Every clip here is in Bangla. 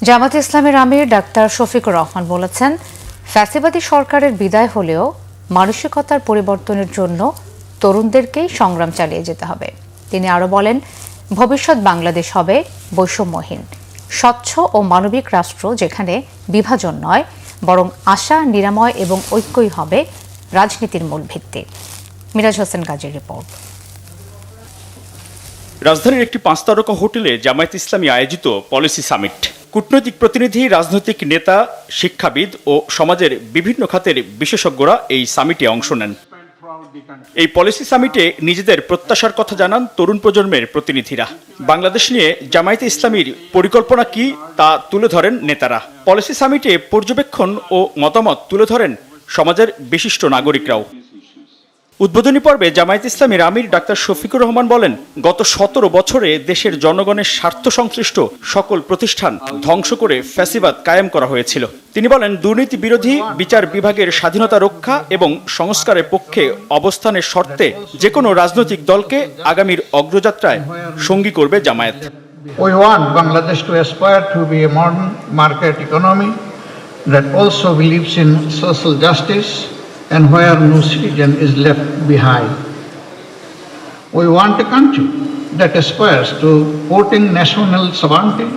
জামায়াতে ইসলামীর আমির ডাক্তার শফিকুর রহমান বলেছেন, ফ্যাসিবাদী সরকারের বিদায় হলেও মানসিকতার পরিবর্তনের জন্য তরুণদেরকেই সংগ্রাম চালিয়ে যেতে হবে। তিনি আরও বলেন, ভবিষ্যৎ বাংলাদেশ হবে বৈষম্যহীন, স্বচ্ছ ও মানবিক রাষ্ট্র, যেখানে বিভাজন নয় বরং আশা, নিরাময় এবং ঐক্যই হবে রাজনীতির মূল ভিত্তি। মিরাজ হোসেন গাজীর রিপোর্ট। রাজধানীর একটি 5 তারকা হোটেলে জামায়াত ইসলামী আয়োজিত পলিসি সামিট। কূটনৈতিক প্রতিনিধি, রাজনৈতিক নেতা, শিক্ষাবিদ ও সমাজের বিভিন্ন খাতের বিশেষজ্ঞরা এই সামিটে অংশ নেন। এই পলিসি সামিটে নিজেদের প্রত্যাশার কথা জানান তরুণ প্রজন্মের প্রতিনিধিরা। বাংলাদেশ নিয়ে জামায়াতে ইসলামীর পরিকল্পনা কি তা তুলে ধরেন নেতারা। পলিসি সামিটে পর্যবেক্ষণ ও মতামত তুলে ধরেন সমাজের বিশিষ্ট নাগরিকরাও। উদ্বোধনী পর্বে জামায়াত ইসলামীর আমির ডাক্তার শফিকুর রহমান বলেন, গত 17 বছরে দেশের জনগণের স্বার্থ সংশ্লিষ্ট সকল প্রতিষ্ঠান ধ্বংস করে ফ্যাসিবাদ কায়েম করা হয়েছিল। তিনি বলেন, দুর্নীতি বিরোধী বিচার বিভাগের স্বাধীনতা রক্ষা এবং সংস্কারের পক্ষে অবস্থানের শর্তে যে কোনো রাজনৈতিক দলকে আগামীর অগ্রযাত্রায় সঙ্গী করবে Jamaat. We want Bangladesh to aspire to be a modern market economy that also believes in social justice and where no citizen is left behind. We want a country that aspires to supporting national sovereignty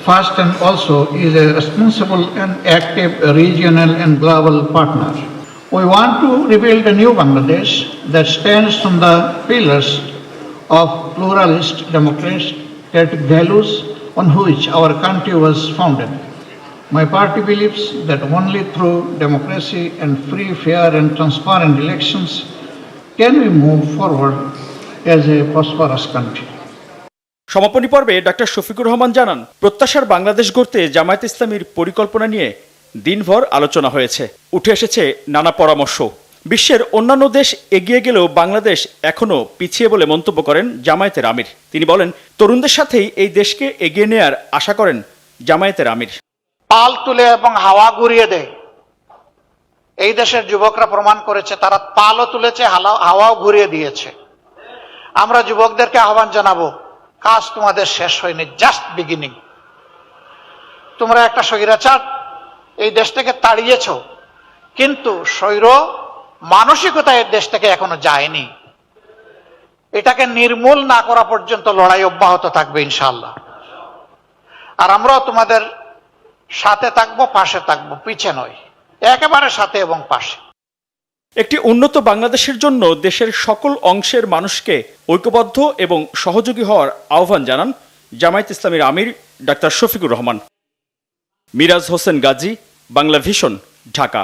first and also is a responsible and active regional and global partner. We want to rebuild a new Bangladesh that stands on the pillars of pluralist democratic values on which our country was founded. My party believes that only through democracy and free, fair and transparent elections can we move forward as a prosperous country. সমাপনী পর্বে ডাক্তার শফিকুর রহমান জানান, প্রত্যাশার বাংলাদেশ গড়তে জামায়াত ইসলামীর পরিকল্পনা নিয়ে দিনভর আলোচনা হয়েছে। উঠে এসেছে নানা পরামর্শ। বিশ্বের অন্যান্য দেশ এগিয়ে গেলেও বাংলাদেশ এখনো পিছিয়ে বলে মন্তব্য করেন জামায়াতের আমির। তিনি বলেন, তরুণদের সাথেই এই দেশকে এগিয়ে নেয়ার আশা করেন জামায়াতের আমির। পাল তুলে এবং হাওয়া ঘুরিয়ে দেয়। এই দেশের যুবকরা প্রমাণ করেছে, তারা পালও তুলেছে, হাওয়াও ঘুরিয়ে দিয়েছে। আমরা যুবকদেরকে আহ্বান জানাবো, কাজ তোমাদের শেষ হয়নি, জাস্ট বিগিনিং। তোমরা একটা স্বৈরাচার এই দেশ থেকে তাড়িয়েছ, কিন্তু স্বৈর মানসিকতা এই দেশ থেকে এখনো যায়নি। এটাকে নির্মূল না করা পর্যন্ত লড়াই অব্যাহত থাকবে ইনশাআল্লাহ। আর আমরাও তোমাদের সাথে থাকবো, পাশে থাকবো, পিছে নয়, একেবারে সাথে এবং পাশে। একটি উন্নত বাংলাদেশের জন্য দেশের সকল অংশের মানুষকে ঐক্যবদ্ধ এবং সহযোগী হওয়ার আহ্বান জানান জামায়াত ইসলামীর আমির ডাক্তার শফিকুর রহমান। মিরাজ হোসেন গাজী, বাংলা ভিশন, ঢাকা।